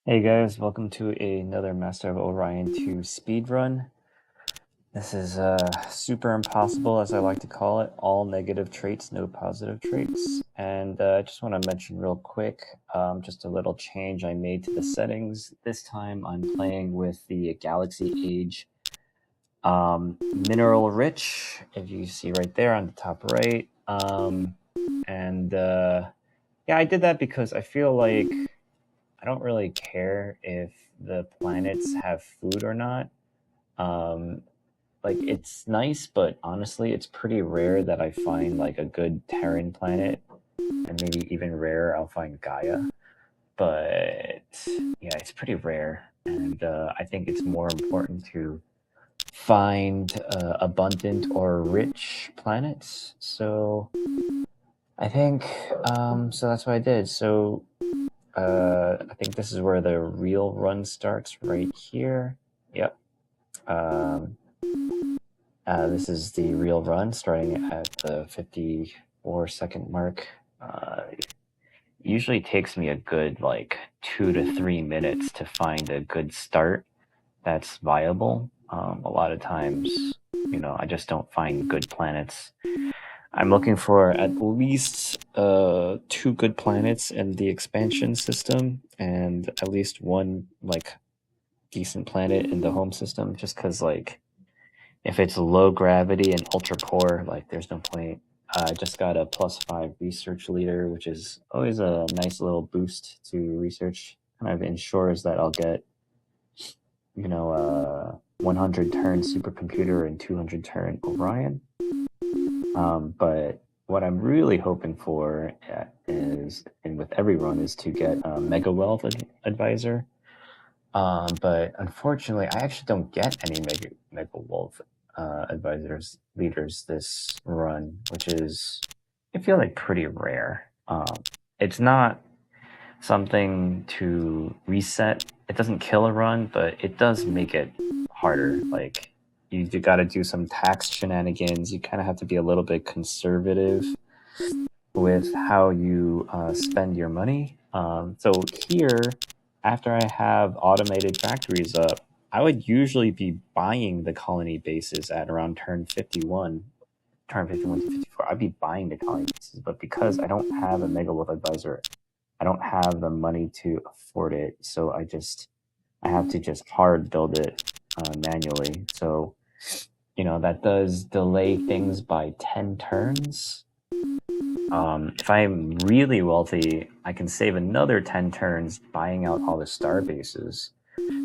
Hey guys, welcome to another Master of Orion 2 speedrun. This is super impossible, as I like to call it. All negative traits, no positive traits. And I just want to mention real quick, just a little change I made to the settings. This time I'm playing with the Galaxy Age Mineral Rich, if you see right there on the top right. And yeah, I did that because I feel like I don't really care if the planets have food or not. Um, like it's nice, but honestly, it's pretty rare that I find like a good Terran planet, and maybe even rarer, I'll find Gaia. But yeah, it's pretty rare, and I think it's more important to find abundant or rich planets. So I think so. That's what I did. So I think this is where the real run starts, right here. Yep. Um, this is the real run, starting at the 54-second mark. Usually takes me a good like 2 to 3 minutes to find a good start that's viable. A lot of times, I just don't find good planets. I'm looking for at least two good planets in the expansion system, and at least one like decent planet in the home system. Just because like if it's low gravity and ultra poor, like there's no point. I just got a +5 research leader, which is always a nice little boost to research. Kind of ensures that I'll get 100 turn supercomputer and 200 turn Orion. But what I'm really hoping for is, and with every run, is to get a Mega Wealth Advisor. But unfortunately, I actually don't get any Mega Wealth Advisors leaders this run, which is, I feel like, pretty rare. It's not something to reset. It doesn't kill a run, but it does make it harder. Like, you got to do some tax shenanigans. You kind of have to be a little bit conservative with how you spend your money. So here, after I have automated factories up, I would usually be buying the colony bases at around turn 51 to 54. I'd be buying the colony bases, but because I don't have a Mega Wolf Advisor, I don't have the money to afford it. So I have to just hard build it manually. So, that does delay things by 10 turns. If I'm really wealthy, I can save another 10 turns buying out all the star bases.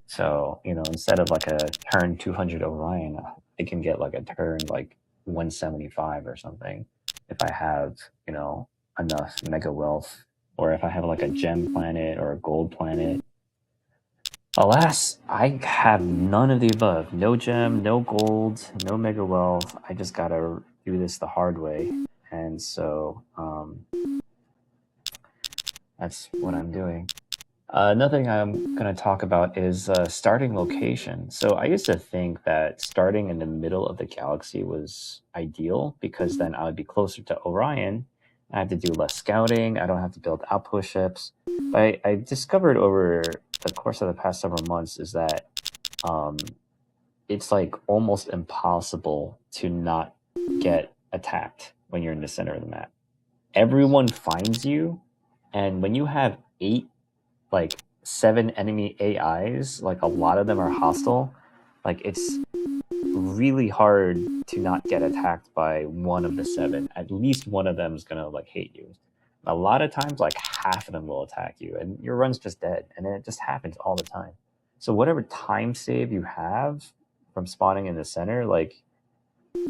So, instead of like a turn 200 Orion, I can get like a turn like 175 or something if I have, enough mega wealth, or if I have like a gem planet or a gold planet. Alas, I have none of the above. No gem, no gold, no mega wealth. I just gotta do this the hard way. And so, that's what I'm doing. Another thing I'm going to talk about is starting location. So I used to think that starting in the middle of the galaxy was ideal because then I would be closer to Orion. I have to do less scouting. I don't have to build outpost ships. But I discovered over the course of the past several months is that it's like almost impossible to not get attacked when you're in the center of the map. Everyone finds you, and when you have 7 enemy AIs, like a lot of them are hostile, like it's really hard to not get attacked by one of the 7. At least one of them is gonna like hate you. A lot of times, like half of them will attack you, and your run's just dead, and it just happens all the time. So whatever time save you have from spawning in the center, like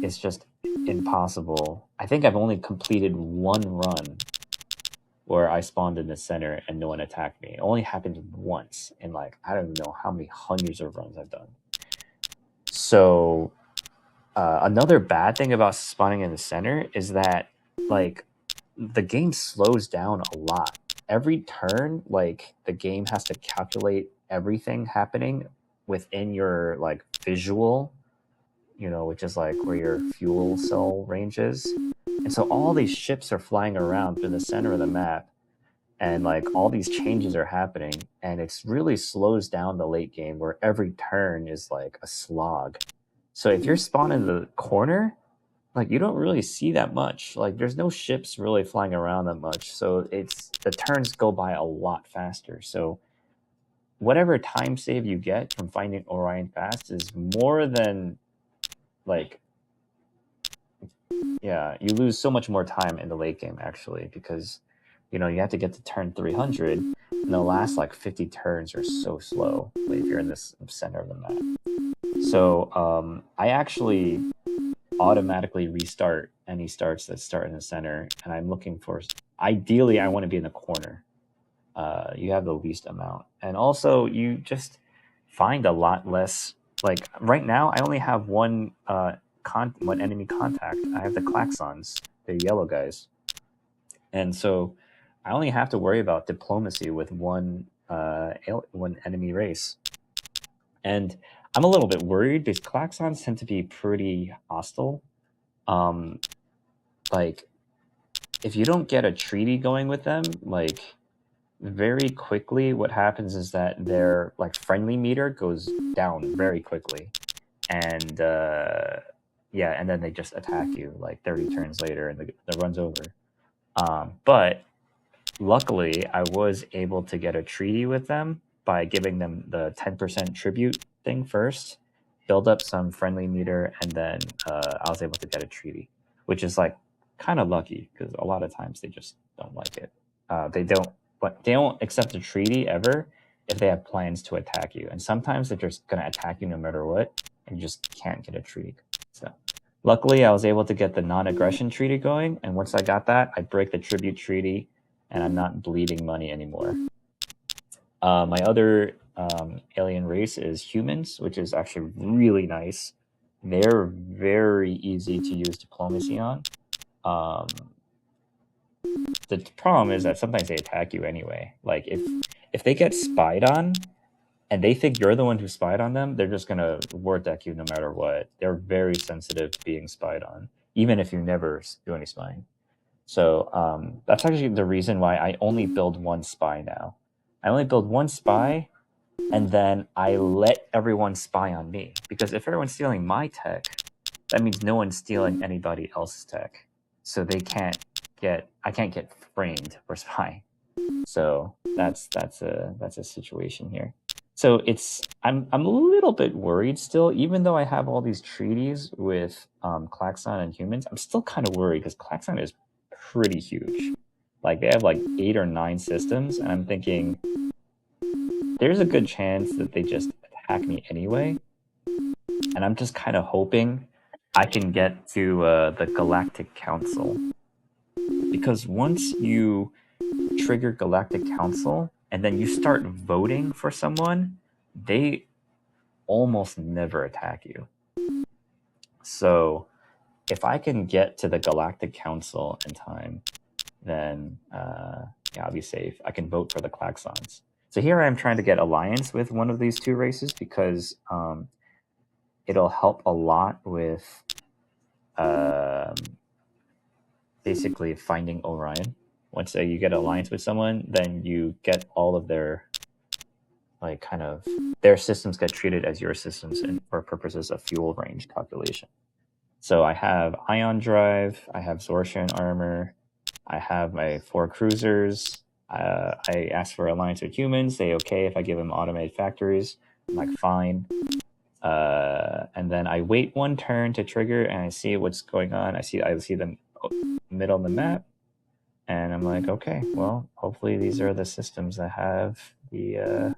it's just impossible. I think I've only completed one run where I spawned in the center and no one attacked me. It only happened once in like, I don't know how many hundreds of runs I've done. So another bad thing about spawning in the center is that like the game slows down a lot. Every turn, like the game has to calculate everything happening within your like visual, which is like where your fuel cell range is. And so all these ships are flying around through the center of the map. and like all these changes are happening, and it's really slows down the late game where every turn is like a slog. So if you're spawned in the corner, like you don't really see that much. Like there's no ships really flying around that much, so it's the turns go by a lot faster. So whatever time save you get from finding Orion fast is more than like, yeah, you lose so much more time in the late game actually, because you know you have to get to turn 300 and the last like 50 turns are so slow if you're in this center of the map. So I actually automatically restart any starts that start in the center, and I'm looking for, ideally I want to be in the corner. You have the least amount, and also you just find a lot less. Like right now I only have one enemy contact. I have the klaxons, the yellow guys, and so I only have to worry about diplomacy with one enemy race. And I'm a little bit worried because klaxons tend to be pretty hostile. Like if you don't get a treaty going with them, like very quickly what happens is that their like friendly meter goes down very quickly, and yeah, and then they just attack you like 30 turns later, and the run's over. But luckily I was able to get a treaty with them by giving them the 10% tribute thing first, build up some friendly meter, and then I was able to get a treaty, which is like kind of lucky because a lot of times they just don't like it. They don't accept a treaty ever if they have plans to attack you, and sometimes they're just going to attack you no matter what, and you just can't get a treaty. So luckily I was able to get the non-aggression treaty going, and once I got that, I break the tribute treaty, and I'm not bleeding money anymore. My other alien race is humans, which is actually really nice. They're very easy to use diplomacy on. The problem is that sometimes they attack you anyway. Like if they get spied on and they think you're the one who spied on them, they're just gonna war deck you no matter what. They're very sensitive to being spied on, even if you never do any spying. So that's actually the reason why I only build one spy now. I only build one spy, and then I let everyone spy on me. Because if everyone's stealing my tech, that means no one's stealing anybody else's tech. So I can't get framed for spying. So that's a situation here. So I'm a little bit worried still, even though I have all these treaties with Klaxon and humans. I'm still kind of worried because Klaxon is pretty huge. Like they have like 8 or 9 systems, and I'm thinking there's a good chance that they just attack me anyway. And I'm just kind of hoping I can get to the Galactic Council, because once you trigger Galactic Council and then you start voting for someone, they almost never attack you. So if I can get to the Galactic Council in time, then yeah, I'll be safe. I can vote for the Klaxons. So here I'm trying to get alliance with one of these two races because it'll help a lot with basically finding Orion. Once you get alliance with someone, then you get all of their like kind of their systems get treated as your systems for purposes of fuel range calculation. So I have ion drive, I have Zortium armor, I have my 4 cruisers. I ask for alliance with humans. They okay if I give them automated factories. I'm like fine. And then I wait 1 turn to trigger, and I see what's going on. I see them middle of the map, and I'm like, okay, well, hopefully these are the systems that have the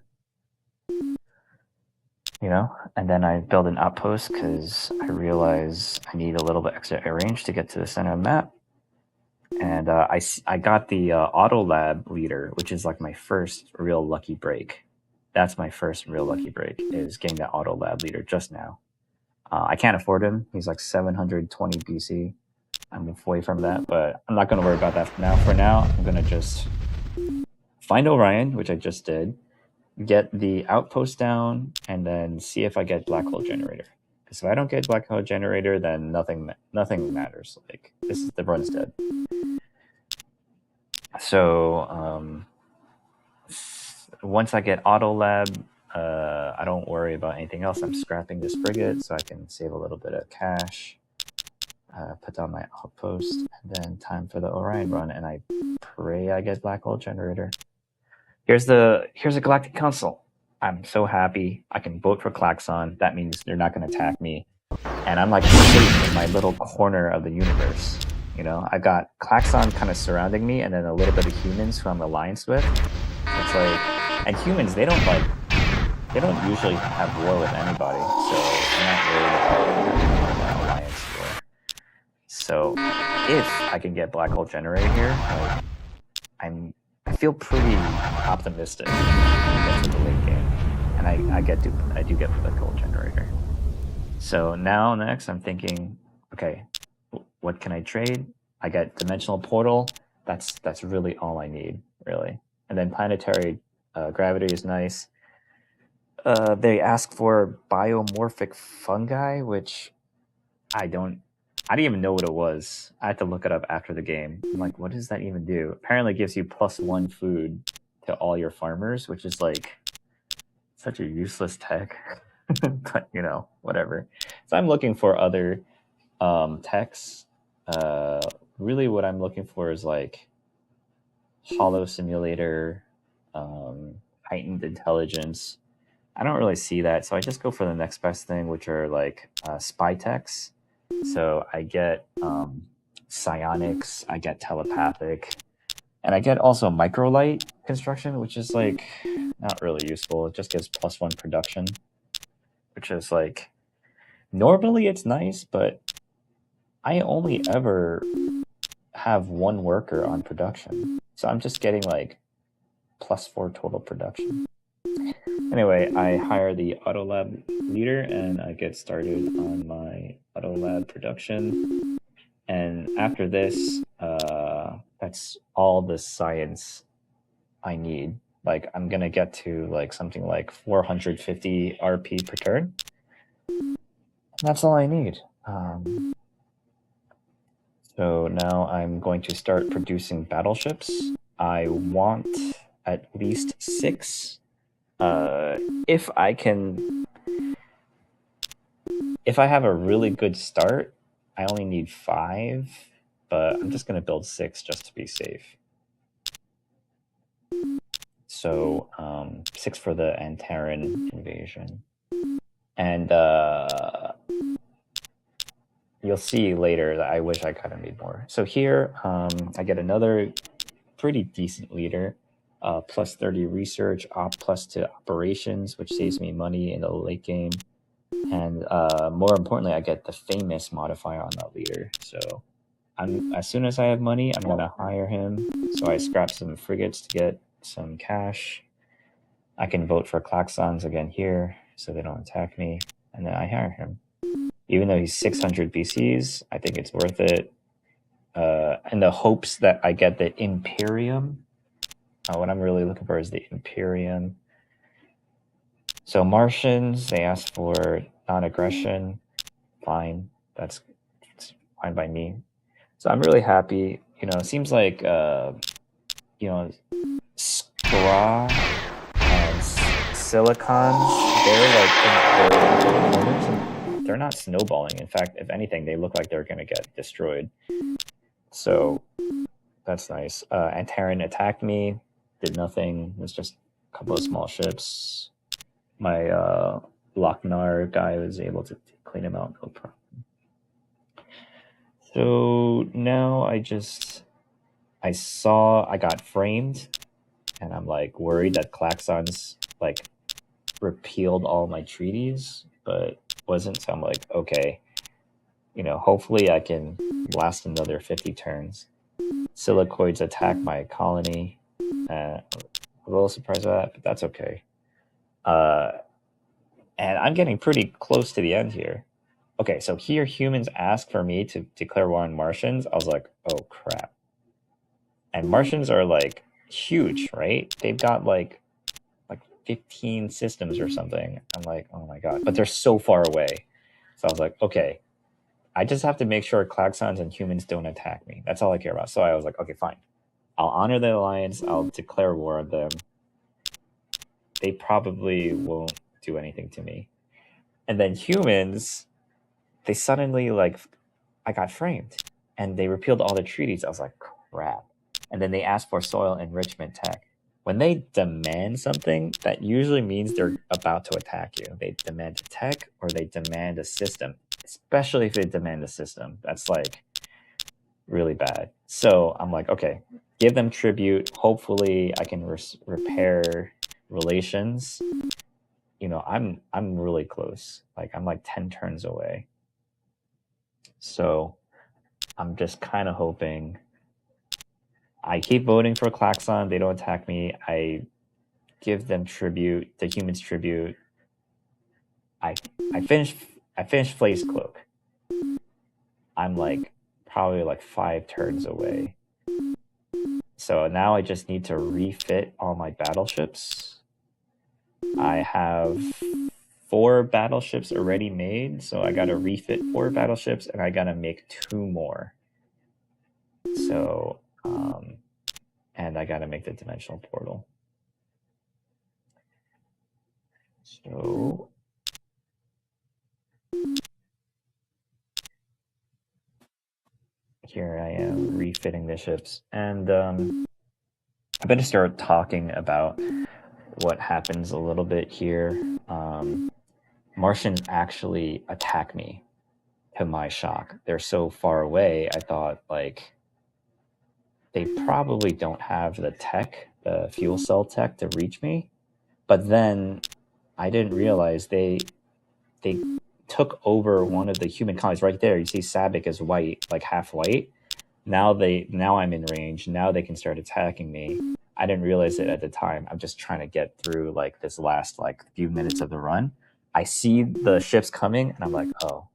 you know. And then I build an outpost because I realize I need a little bit extra air range to get to the center of the map. And I got the auto lab leader, which is like my first real lucky break. That's my first real lucky break, is getting that auto lab leader just now. I can't afford him. He's like 720 BC. I'm away from that, but I'm not going to worry about that now. For now, I'm going to just find Orion, which I just did, get the outpost down, and then see if I get Blackhole Generator. Because if I don't get Blackhole Generator, then nothing matters. Like the run's dead. So once I get Auto Lab, I don't worry about anything else. I'm scrapping this frigate so I can save a little bit of cash. Put down my outpost, and then time for the Orion run, and I pray I get Blackhole Generator. Here's a Galactic Council. I'm so happy. I can vote for Klaxon. That means they're not going to attack me. And I'm like safe in my little corner of the universe. You know, I got Klaxon kind of surrounding me, and then a little bit of humans who I'm alliance with. It's like, and humans, they don't usually have war with anybody, so I'm not worried about that alliance war. So if I can get Blackhole Generator here, like, I feel pretty optimistic when I get to the late game, and I do get Blackhole Generator. So now next I'm thinking, okay, what can I trade? I get Dimensional Portal. That's really all I need, really. And then Planetary Gravity is nice. They ask for Biomorphic Fungi, which I didn't even know what it was. I had to look it up after the game. I'm like, what does that even do? Apparently it gives you +1 food to all your farmers, which is like such a useless tech. But, you know, whatever. So I'm looking for other techs. Really what I'm looking for is like Hollow Simulator, Heightened Intelligence. I don't really see that, so I just go for the next best thing, which are like spy techs. So I get psionics, I get telepathic, and I get also microlight construction, which is like not really useful. It just gives +1 production, which is like, normally it's nice, but I only ever have 1 worker on production. So I'm just getting like +4 total production. Anyway, I hire the Autolab leader and I get started on my Autolab production. And after this, that's all the science I need. Like, I'm gonna get to like something like 450 RP per turn. And that's all I need. So now I'm going to start producing battleships. I want at least 6. If I have a really good start, I only need 5, but I'm just going to build 6 just to be safe. So 6 for the Antaran invasion. And you'll see later that I wish I could have made more. So here I get another pretty decent leader. +30 research, plus to operations, which saves me money in the late game. And more importantly, I get the famous modifier on that leader. So as soon as I have money, I'm going to hire him. So I scrap some frigates to get some cash. I can vote for Klaxons again here so they don't attack me. And then I hire him. Even though he's 600 BCs, I think it's worth it. In the hopes that I get the Imperium. What I'm really looking for is the Imperium. So Martians, they ask for non-aggression. Fine. That's fine by me. So I'm really happy. You know, it seems like, Scraw and Silicons, they're not snowballing. In fact, if anything, they look like they're going to get destroyed. So that's nice. Antaran attacked me. Did nothing. It was just a couple of small ships. My Lochnar guy was able to clean him out, no problem. So now I got framed, and I'm like worried that Klaxons like repealed all my treaties, but wasn't. So I'm like, okay, you know, hopefully I can last another 50 turns. Silicoids attack my colony. I'm a little surprised by that, but that's okay. And I'm getting pretty close to the end here. Okay, so here humans ask for me to declare war on Martians. I was like, oh crap. And Martians are like huge, right? They've got like 15 systems or something. I'm like, oh my god. But they're so far away. So I was like, okay, I just have to make sure Klaxons and humans don't attack me. That's all I care about. So I was like, okay, fine. I'll honor the alliance. I'll declare war on them. They probably won't do anything to me. And then humans, they suddenly, like, I got framed. And they repealed all the treaties. I was like, crap. And then they asked for soil enrichment tech. When they demand something, that usually means they're about to attack you. They demand a tech or they demand a system. Especially if they demand a system. That's, like, really bad. So I'm like, okay, give them tribute. Hopefully I can repair relations. You know, I'm really close. Like, I'm like 10 turns away. So I'm just kind of hoping. I keep voting for Klaxon. They don't attack me. I give them tribute, the humans tribute. I finish Flay's Cloak. I'm like probably like 5 turns away. So now I just need to refit all my battleships. I have 4 battleships already made, so I gotta refit 4 battleships and I gotta make 2 more. So, and I gotta make the dimensional portal. So, here I am refitting the ships, and I'm gonna start talking about what happens a little bit here. Martians actually attack me, to my shock. They're so far away, I thought, like, they probably don't have the tech, the fuel cell tech, to reach me. But then I didn't realize they took over one of the human colonies right there. You see Sabik is white, like half white. Now I'm in range. Now they can start attacking me. I didn't realize it at the time. I'm just trying to get through like this last like few minutes of the run. I see the ships coming and I'm like, oh.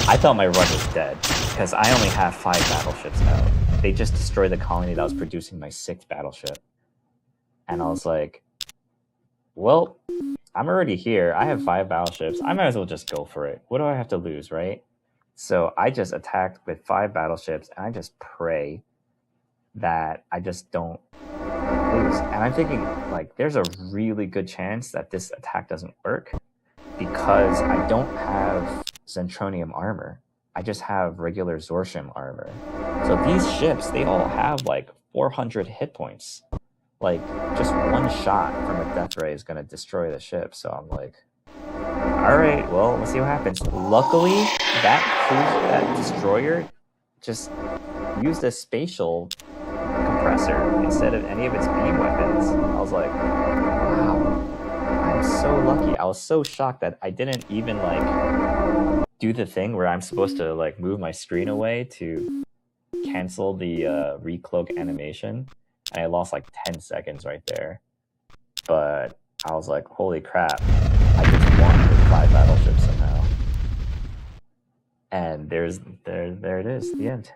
I thought my run was dead because I only have 5 battleships out. They just destroyed the colony that was producing my 6th battleship. And I was like, well, I'm already here. I have 5 battleships. I might as well just go for it. What do I have to lose, right? So I just attacked with 5 battleships, and I just pray that I just don't lose. And I'm thinking, like, there's a really good chance that this attack doesn't work because I don't have Zentronium armor. I just have regular Zortium armor. So these ships, they all have, like, 400 hit points. Like, just one shot from a death ray is going to destroy the ship. So I'm like, all right, well, let's see what happens. Luckily, that destroyer just used a spatial compressor instead of any of its beam weapons. I was like, wow, I'm so lucky. I was so shocked that I didn't even, like, do the thing where I'm supposed to, like, move my screen away to cancel the recloak animation. And I lost like 10 seconds right there. But I was like, holy crap. I just won with 5 battleships somehow. And there it is, the end.